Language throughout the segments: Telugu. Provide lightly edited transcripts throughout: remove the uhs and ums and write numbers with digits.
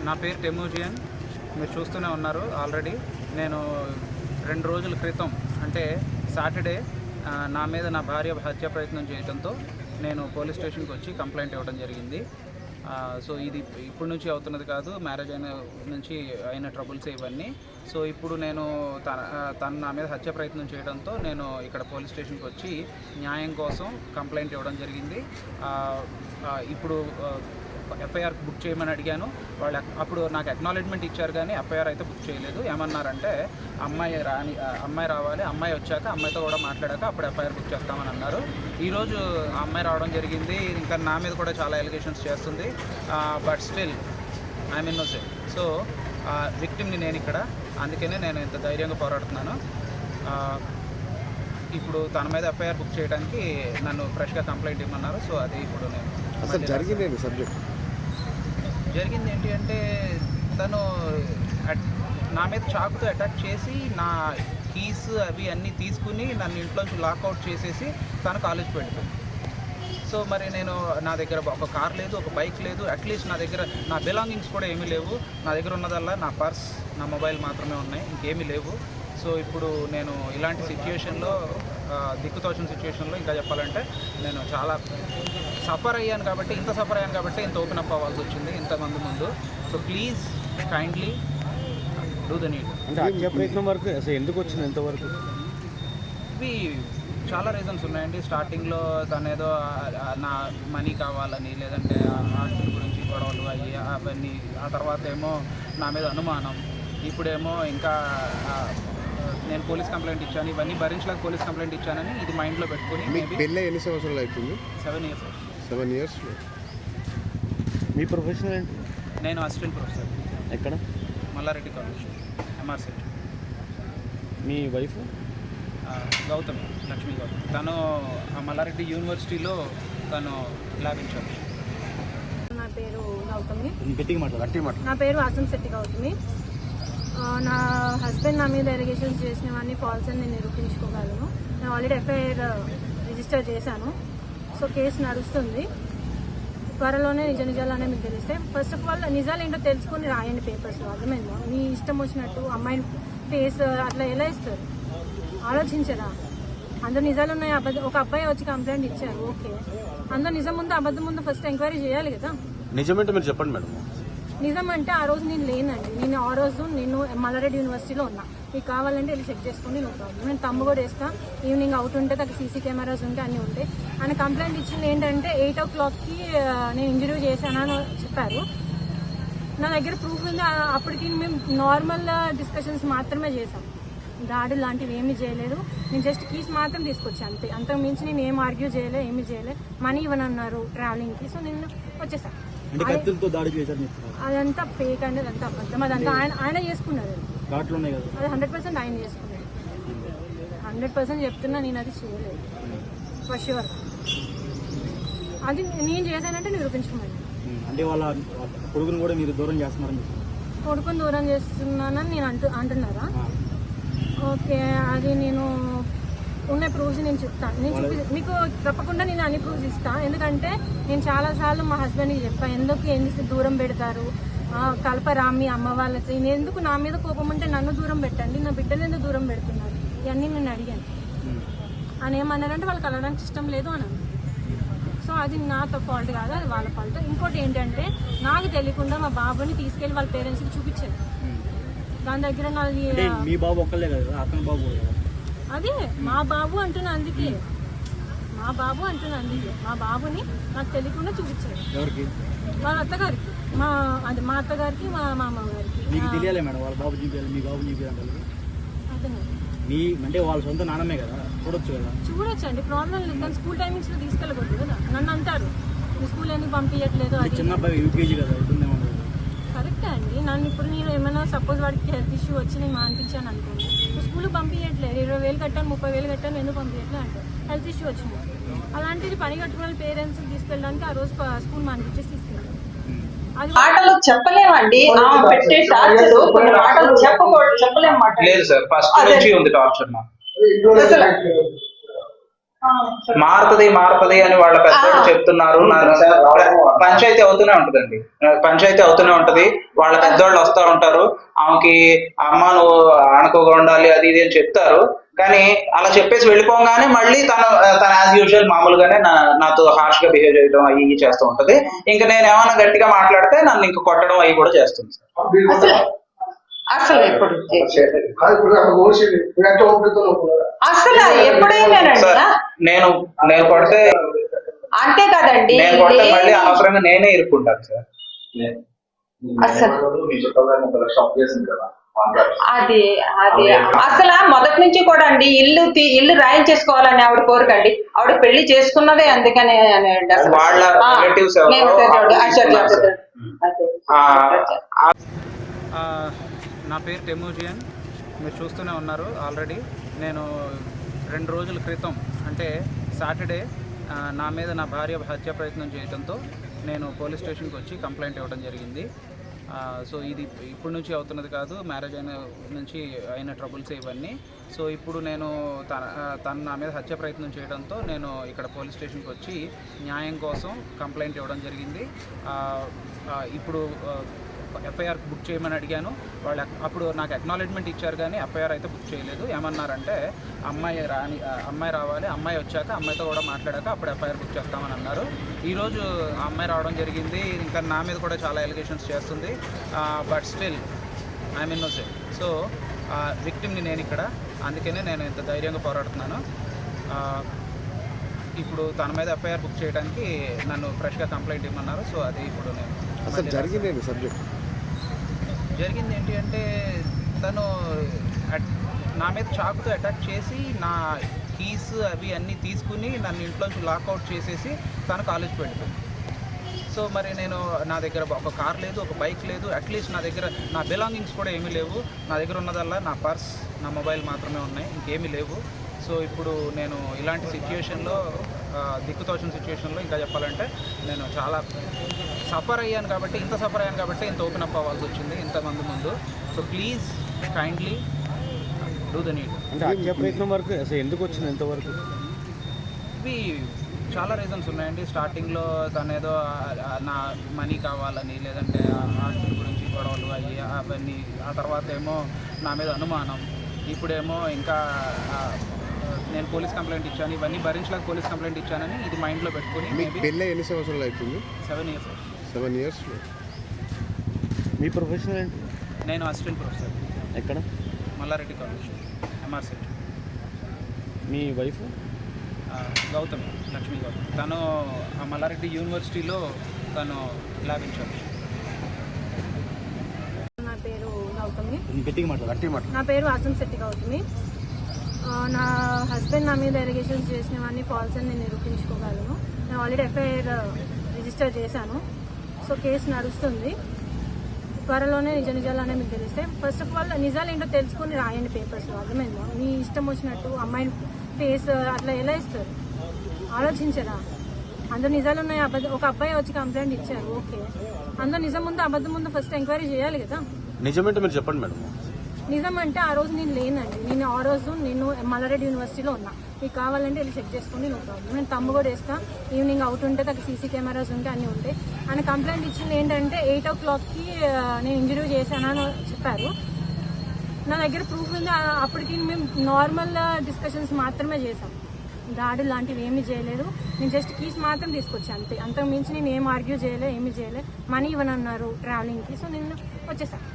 నా పేరు టెమూజియన్. మీరు చూస్తూనే ఉన్నారు. ఆల్రెడీ నేను 2 రోజుల క్రితం అంటే సాటర్డే నా మీద నా భార్య హత్య ప్రయత్నం చేయడంతో నేను పోలీస్ స్టేషన్కి వచ్చి కంప్లైంట్ ఇవ్వడం జరిగింది. సో ఇది ఇప్పటి నుంచి అవుతున్నది కాదు, మ్యారేజ్ నుంచి అయిన ట్రబుల్స్ ఇవన్నీ. సో ఇప్పుడు నేను తన నా మీద హత్య ప్రయత్నం చేయడంతో నేను ఇక్కడ పోలీస్ స్టేషన్కి వచ్చి న్యాయం కోసం కంప్లైంట్ ఇవ్వడం జరిగింది. ఇప్పుడు ఎఫ్ఐఆర్ బుక్ చేయమని అడిగాను. వాళ్ళు అప్పుడు నాకు అక్నాలెడ్జ్మెంట్ ఇచ్చారు, కానీ ఎఫ్ఐఆర్ అయితే బుక్ చేయలేదు. ఏమన్నారంటే అమ్మాయి రావాలి, అమ్మాయి వచ్చాక అమ్మాయితో కూడా మాట్లాడాక అప్పుడు ఎఫ్ఐఆర్ బుక్ చేస్తామని అన్నారు. ఈరోజు ఆ అమ్మాయి రావడం జరిగింది. ఇంకా నా మీద కూడా చాలా ఎలిగేషన్స్ చేస్తుంది. But still I'm innocent. So విక్టిమ్ని నేను ఇక్కడ, అందుకనే నేను ఇంత ధైర్యంగా పోరాడుతున్నాను. ఇప్పుడు తన మీద ఎఫ్ఐఆర్ బుక్ చేయడానికి నన్ను ఫ్రెష్గా కంప్లైంట్ ఇవ్వమన్నారు. సో అది ఇప్పుడు నేను అసలు జరిగింది ఏంటి అంటే, తను నా మీద చాకుతో అటాక్ చేసి నా కీస్ అవి అన్నీ తీసుకుని నన్ను ఇంట్లోంచి లాకౌట్ చేసేసి తను కాలేజ్కి వెళ్ళిపోయింది. సో మరి నా దగ్గర ఒక కార్ లేదు, ఒక బైక్ లేదు, అట్లీస్ట్ నా దగ్గర నా బిలాంగింగ్స్ కూడా ఏమీ లేవు. నా దగ్గర ఉన్నదల్లా నా పర్స్, నా మొబైల్ మాత్రమే ఉన్నాయి, ఇంకేమీ లేవు. సో ఇప్పుడు నేను ఇలాంటి సిచ్యుయేషన్లో, దిక్కుతోచిన సిచ్యుయేషన్లో ఇంకా చెప్పాలంటే నేను చాలా సఫర్ అయ్యాను కాబట్టి ఇంత ఓపెన్ అప్ అవ్వాల్సి వచ్చింది ఇంతమంది ముందు. So please kindly do the need. అంటే హత్య ప్రయత్నం వరకు అసలు ఎందుకు వచ్చింది ఎంతవరకు? ఇవి చాలా రీజన్స్ ఉన్నాయండి. స్టార్టింగ్లో తనేదో నా మనీ కావాలని, లేదంటే ఆస్తుల గురించి గొడవలు అయ్యి అవన్నీ. ఆ తర్వాత ఏమో నా మీద అనుమానం. ఇప్పుడేమో ఇంకా నేను పోలీస్ కంప్లైంట్ ఇచ్చాను, ఇవన్నీ భరించలేక పోలీస్ కంప్లైంట్ ఇచ్చానని ఇది మైండ్లో పెట్టుకుని. పెళ్ళి ఎన్ని సంవత్సరాలు అవుతుంది? 7 years. 7 years. మీ ప్రొఫెషన్ ఏంటి? నేను అసిస్టెంట్ ప్రొఫెసర్. ఎక్కడ? Malla Reddy college, MRC. మీ వైఫ్? గౌతమి, లక్ష్మీ గౌతమి. తను మల్లారెడ్డి యూనివర్సిటీలో తను ల్యాబ్ ఇన్ఛార్జ్. నా పేరు గౌతమి. నా పేరు ఆసంశెట్టి గౌతమి. నా హస్బెండ్ నా మీద ఎలిగేషన్స్ చేసినవన్నీ ఫాల్స్ అని నేను నిరూపించుకోగలను. నేను ఆల్రెడీ ఎఫ్ఐఆర్ రిజిస్టర్ చేశాను. సో కేసు నడుస్తుంది. త్వరలోనే నిజాలనే మీకు తెలిస్తే, ఫస్ట్ ఆఫ్ ఆల్ నిజాలు ఏంటో తెలుసుకొని రాయండి పేపర్స్లో. అర్థమైందా? మీ ఇష్టం వచ్చినట్టు అమ్మాయిని ఫేస్ అట్లా ఎలా ఇస్తారు? ఆలోచించరా? అందరూ నిజాలు ఉన్నాయి. ఒక అబ్బాయి వచ్చి కంప్లైంట్ ఇచ్చారు, ఓకే. అందరూ నిజం ముందు అబద్ధం ముందు ఫస్ట్ ఎంక్వైరీ చేయాలి కదా. నిజమేంటో మీరు చెప్పండి మేడం. నిజం అంటే ఆ రోజు నేను లేనండి. ఆ రోజు నేను మల్లారెడ్డి యూనివర్సిటీలో ఉన్నా. మీకు కావాలంటే వెళ్ళి చెక్ చేసుకుని నో ప్రాబ్లం. నేను తమ్ము కూడా వేస్తా. ఈవినింగ్ అవుట్ ఉంటే అక్కడ సీసీ కెమెరాస్ ఉంటే అన్నీ ఉంటాయి. ఆయన కంప్లైంట్ ఇచ్చింది ఏంటంటే 8 o'clockకి నేను ఇంటర్వ్యూ చేశానని చెప్పారు. నా దగ్గర ప్రూఫ్ ఉంది. అప్పటికి మేము నార్మల్ డిస్కషన్స్ మాత్రమే చేశాం. దాడులు లాంటివి ఏమీ చేయలేదు. నేను జస్ట్ కీస్ మాత్రం తీసుకొచ్చాను అంతే. అంతకు మించి నేను ఏం ఆర్గ్యూ చేయలేదు, ఏమీ చేయలేదు. మనీ ఇవ్వనన్నారు ట్రావెలింగ్కి. సో నేను వచ్చేసాను. అదంతా ఫేక్ అండి, అదంతా అబద్ధం. అదంతా ఆయన చేసుకున్నారు. అది 100% ఆయన చేసుకున్నాడు. 100% చెప్తున్నా, నేను అది చేయలేదు ఫర్ ష్యూర్. అది నేను చేశానంటే నిరూపించుకున్నాను. అంటే వాళ్ళ కొడుకుని కూడా మీరు దూరం చేస్తున్నారని? కొడుకుని దూరం చేస్తున్నానని నేను అంటున్నారా? ఓకే, అది నేను ఉన్న ప్రూఫ్స్ నేను చెప్తాను. మీకు తప్పకుండా నేను అన్ని ప్రూఫ్స్ ఇస్తాను. ఎందుకంటే నేను చాలాసార్లు మా హస్బెండ్కి చెప్పాను, ఎందుకు దూరం పెడతారు, కలపరా మీ అమ్మ వాళ్ళకి. నేను ఎందుకు నా మీద కోపం ఉంటే నన్ను దూరం పెట్టండి, నా బిడ్డలు ఎందుకు దూరం పెడుతున్నారు, ఇవన్నీ నేను అడిగాను. అని ఏమన్నారంటే వాళ్ళకి కలవడానికి ఇష్టం లేదు అని. సో అది నా ఫాల్ట్ కాదు, అది వాళ్ళ ఫాల్ట్. ఇంకోటి ఏంటంటే నాకు తెలియకుండా మా బాబుని తీసుకెళ్ళి వాళ్ళ పేరెంట్స్కి చూపించారు. దాని దగ్గర నాది మీ బాబు ఒక్కలే కదా, అతని బాబు అదే మా బాబు అంటున్నా. అందుకే మా బాబుని నాకు తెలియకుండా చూపించారు. వాళ్ళ అత్తగారికి, మా అత్తగారికి, మా మామ గారికి. మీకు తెలియాలి మేడం వాళ్ళ బాబు చూపించాలి, మీ బాబు చూపించాలి. అదే మీ అంటే వాళ్ళ సొంత నాన్నమే కదా, చూడొచ్చు కదా. చూడొచ్చండి, ప్రాబ్లం లేదు. కానీ స్కూల్ టైమింగ్స్ లో తీసుకెళ్ళకూడదు కదా. నన్ను అంటారు మీ స్కూల్ ఎందుకు పంపించట్లేదు, అది చిన్న అబ్బాయి యూకేజీ కదా. కరెక్టే అండి. ఇప్పుడు నేను ఏమైనా సపోజ్ వాడికి హెల్త్ ఇష్యూ వచ్చి నేను మానిపించాను అనుకోండి, స్కూల్కి పంపించట్లేదు. 20,000 కట్టాను, 30,000 కట్టాను, ఎందుకు పంపించట్లేదు అంటే హెల్త్ ఇష్యూ వచ్చింది. అలాంటిది పని కట్టుకున్న పేరెంట్స్ తీసుకెళ్ళడానికి ఆ రోజు స్కూల్ మానిపించేసి తీసుకెళ్ళాను. అది మాటలు చెప్పలేమండి. పెట్టే టార్చర్ కొన్ని మాటలు చెప్పలేము. లేదు సార్, ఫస్ట్ నుంచి ఉంది టార్చర్. మారుతుంది అని వాళ్ళ పెద్దలు చెప్తున్నారు. పంచాయతీ అవుతూనే ఉంటదండి, పంచాయతీ అవుతూనే ఉంటది. వాళ్ళ పెద్దోళ్ళు వస్తూ ఉంటారు, ఆమెకి అమ్మ నువ్వు ఆనుకోగా ఉండాలి అది ఇది అని చెప్తారు. కానీ అలా చెప్పేసి వెళ్ళిపోగానే మళ్ళీ తన యాజ్ యూజువల్ మామూలుగానే నాతో హార్ష్ గా బిహేవ్ చేయడం అవి ఇవి చేస్తూ ఉంటది. ఇంకా నేను ఏమైనా గట్టిగా మాట్లాడితే నన్ను ఇంకా కొట్టడం అవి కూడా చేస్తుంది సార్. అసలు ఎప్పుడైనానండి సార్ నేను కొడితే అంతే కదండి. నేను కొడితే మళ్ళీ అనవసరంగా నేనే ఇరుక్కుంటాను సార్. అది అది అసలు మొదటి నుంచి కూడా అండి ఇల్లు రాయించేసుకోవాలని ఆవిడ కోరికండి. ఆవిడ పెళ్లి చేసుకున్నదే అందుకనే వాళ్ళ రిలేటివ్స్ నా పేరు టెమూజియన్, మీరు చూస్తూనే ఉన్నారు ఆల్రెడీ. నేను 2 రోజుల క్రితం అంటే సాటర్డే నా మీద నా భార్య హత్య ప్రయత్నం చేయడంతో నేను పోలీస్ స్టేషన్కి వచ్చి కంప్లైంట్ ఇవ్వడం జరిగింది. సో ఇది ఇప్పటి నుంచి అవుతున్నది కాదు, మ్యారేజ్ అయిన నుంచి అయిన ట్రబుల్స్ ఇవన్నీ. సో ఇప్పుడు నేను తను నా మీద హత్య ప్రయత్నం చేయడంతో నేను ఇక్కడ పోలీస్ స్టేషన్కి వచ్చి న్యాయం కోసం కంప్లైంట్ ఇవ్వడం జరిగింది. ఇప్పుడు ఎఫ్ఐఆర్ బుక్ చేయమని అడిగాను. వాళ్ళు అప్పుడు నాకు అక్నాలెడ్జ్మెంట్ ఇచ్చారు కానీ ఎఫ్ఐఆర్ అయితే బుక్ చేయలేదు. ఏమన్నారంటే అమ్మాయి రావాలి, అమ్మాయి వచ్చాక అమ్మాయితో కూడా మాట్లాడాక అప్పుడు ఎఫ్ఐఆర్ బుక్ చేస్తామని అన్నారు. ఈరోజు ఆ అమ్మాయి రావడం జరిగింది. ఇంకా నా మీద కూడా చాలా ఎలిగేషన్స్ చేస్తుంది. But still I'm innocent. So విక్టిమ్ని నేను ఇక్కడ, అందుకనే నేను ఇంత ధైర్యంగా పోరాడుతున్నాను. ఇప్పుడు తన మీద ఎఫ్ఐఆర్ బుక్ చేయడానికి నన్ను ఫ్రెష్గా కంప్లైంట్ ఇవ్వమన్నారు. సో అది ఇప్పుడు నేను జరిగింది ఏంటి అంటే తను నా మీద చాకుతో అటాక్ చేసి నా కీస్ అవి అన్నీ తీసుకుని నన్ను ఇంట్లోంచి లాక్అవుట్ చేసేసి తను కాలేజ్కి వెళ్ళిపోయింది. సో మరి నా దగ్గర ఒక కార్ లేదు, ఒక బైక్ లేదు, అట్లీస్ట్ నా దగ్గర నా బిలాంగింగ్స్ కూడా ఏమీ లేవు. నా దగ్గర ఉన్నదల్లా నా పర్స్, నా మొబైల్ మాత్రమే ఉన్నాయి, ఇంకేమీ లేవు. సో ఇప్పుడు నేను ఇలాంటి సిచ్యుయేషన్లో, దిక్కుతోచిన సిచ్యుయేషన్లో ఇంకా చెప్పాలంటే నేను చాలా సఫర్ అయ్యాను కాబట్టి ఇంత ఓపెన్ అప్ అవ్వాల్సి వచ్చింది ఇంతమంది ముందు. So please kindly do the need. అంటే హత్య ప్రయత్నం వరకు అసలు ఎందుకు వచ్చింది ఎంతవరకు? ఇవి చాలా రీజన్స్ ఉన్నాయండి. స్టార్టింగ్లో తను ఏదో నా మనీ కావాలని, లేదంటే ఆస్తుల గురించి గొడవలు అయ్యి అవన్నీ. ఆ తర్వాత ఏమో నా మీద అనుమానం. ఇప్పుడేమో ఇంకా నేను పోలీస్ కంప్లైంట్ ఇచ్చాను, ఇవన్నీ భరించలేక పోలీస్ కంప్లైంట్ ఇచ్చానని ఇది మైండ్లో పెట్టుకుని. పెళ్ళి ఎన్ని సంవత్సరాలు అవుతుంది? 7 years. 7 years. మీ ప్రొఫెషన్ ఏంటి? నేను అసిస్టెంట్ ప్రొఫెసర్. ఎక్కడ? Malla Reddy college, MRC. మీ వైఫ్? గౌతమి, లక్ష్మీ గౌతమి. తను మల్లారెడ్డి యూనివర్సిటీలో తను ల్యాబ్ ఇన్ఛార్జ్. నా పేరు గౌతమి. గట్టిగా నా పేరు ఆసం శెట్టి గౌతమి. నా హస్బెండ్ నా మీద ఎలిగేషన్స్ చేసినవన్నీ ఫాల్స్ అని నేను నిరూపించుకోగలను. నేను ఆల్రెడీ ఎఫ్ఐఆర్ రిజిస్టర్ చేశాను. సో కేసు నడుస్తుంది. త్వరలోనే నిజాలనే మీకు తెలిస్తే ఫస్ట్ ఆఫ్ ఆల్ నిజాలు ఏంటో తెలుసుకొని రాయండి పేపర్స్లో. అర్థమైందా? మీ ఇష్టం వచ్చినట్టు అమ్మాయిని ఫేస్ అట్లా ఎలా ఇస్తారు? ఆలోచించరా? అందరు నిజాలు ఉన్నాయి. ఒక అబ్బాయి వచ్చి కంప్లైంట్ ఇచ్చారు, ఓకే. అందరు నిజం ముందు అబద్ధం ముందు ఫస్ట్ ఎంక్వైరీ చేయాలి కదా. నిజమేంటో మీరు చెప్పండి మేడం. నిజం అంటే ఆ రోజు నేను లేనండి. ఆ రోజు నేను మల్లారెడ్డి యూనివర్సిటీలో ఉన్నా. మీకు కావాలంటే వెళ్ళి చెక్ చేసుకోండి, నో ప్రాబ్లం. నేను తమ్ము కూడా వేస్తా. ఈవినింగ్ అవుట్ ఉంటే అక్కడ సీసీ కెమెరాస్ ఉంటే అన్నీ ఉంటాయి. ఆయన కంప్లైంట్ ఇచ్చింది ఏంటంటే 8 o'clockకి నేను ఇంటర్వ్యూ చేశానని చెప్పారు. నా దగ్గర ప్రూఫ్ ఉంది. అప్పటికి మేము నార్మల్ డిస్కషన్స్ మాత్రమే చేసాం, దాడులు లాంటివి ఏమీ చేయలేదు. నేను జస్ట్ కీస్ మాత్రం తీసుకొచ్చాను అంతే. అంతకు మించి నేను ఏం ఆర్గ్యూ చేయలేదు, ఏమీ చేయలేదు. మనీ ఇవ్వనన్నారు ట్రావెలింగ్కి. సో నేను వచ్చేసాను.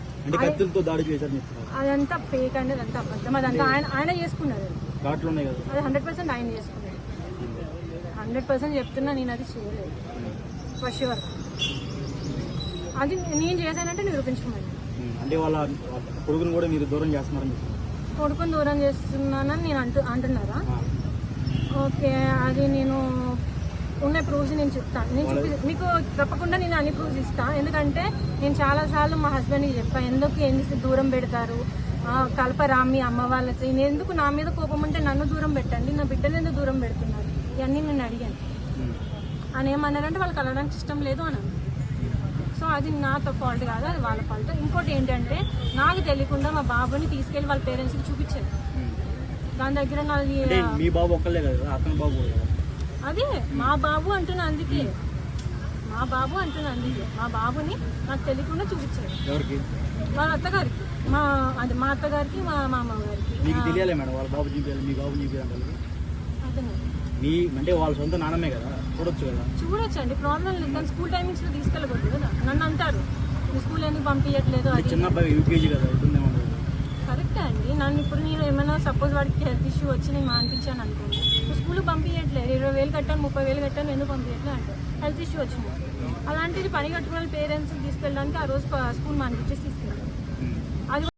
అదంతా ఫేక్ అండి, అదంతా అబద్ధం. అదంతా ఆయన చేసుకున్నారు. అది 100% ఆయన చేసుకున్నాడు. 100% చెప్తున్నా, నేను అది చేయలేదు ఫర్ ష్యూర్. అది నేను చేశానంటే నిరూపించుకున్నాను. అంటే వాళ్ళ కొడుకుని కూడా మీరు దూరం చేస్తున్నారని? కొడుకుని దూరం చేస్తున్నానని నేను అంటున్నారా? ఓకే, అది నేను ఉన్న ప్రూఫ్స్ నేను చెప్తాను. మీకు తప్పకుండా నేను అన్ని ప్రూఫ్స్ ఇస్తాను. ఎందుకంటే నేను చాలాసార్లు మా హస్బెండ్కి చెప్పాను, ఎందుకు దూరం పెడతారు, కలపరా మీ అమ్మ వాళ్ళకి, నేను ఎందుకు నా మీద కోపం ఉంటే నన్ను దూరం పెట్టండి, నా బిడ్డలు ఎందుకు దూరం పెడుతున్నారు, ఇవన్నీ నేను అడిగాను. అని ఏమన్నారంటే వాళ్ళకి కలవడానికి ఇష్టం లేదు అని. సో అది నా ఫాల్ట్ కాదు, అది వాళ్ళ ఫాల్ట్. ఇంకోటి ఏంటంటే నాకు తెలియకుండా మా బాబుని తీసుకెళ్ళి వాళ్ళ పేరెంట్స్కి చూపించారు. దాని దగ్గర నాది అంటే మీ బాబు ఒక్కళ్ళే కదా, అతని బాబు కూడా కదా. అదే మా బాబు అంటున్నా, అందుకే మా బాబు అంటున్నా, అందుకే మా బాబుని నాకు తెలియకుండా చూపించాడు ఎవరికి? వాళ్ళ అత్తగారికి, మా అత్తగారికి మా మామ గారికి. మీకు తెలియాలి మేడం, వాళ్ళ బాబు చూపించాలి, మీ బాబు చూపించాలి. అతను మీ అంటే వాళ్ళ సొంత నాన్నమే కదా, చూడొచ్చు కదా. చూడొచ్చండి, ప్రాబ్లం లేదు, కానీ స్కూల్ టైమింగ్స్లో తీసుకెళ్ళకూడదు కదా. నన్ను అంటారు మీ స్కూల్ ఎందుకు పంపించట్లేదు అంటే అది. చిన్న అబ్బాయి యూకేజీ కదా, ఇబ్బంది ఏమన్నా? కరెక్టే అండి. నన్ను ఇప్పుడు నేను ఏమైనా సపోజ్ వాడికి హెల్త్ ఇష్యూ వచ్చి నేను మానిపించాను అనుకోండి, స్కూల్కి పంపించట్లేదు, 20,000 కట్టాను 30,000 కట్టాను ఎందుకు పంపించట్లేదు అంటే హెల్త్ ఇష్యూ వచ్చింది. అలాంటిది పని కట్టుకున్న పేరెంట్స్కి తీసుకెళ్ళడానికి ఆ రోజు స్కూల్ మానిపించేసి తీసుకెళ్ళాను.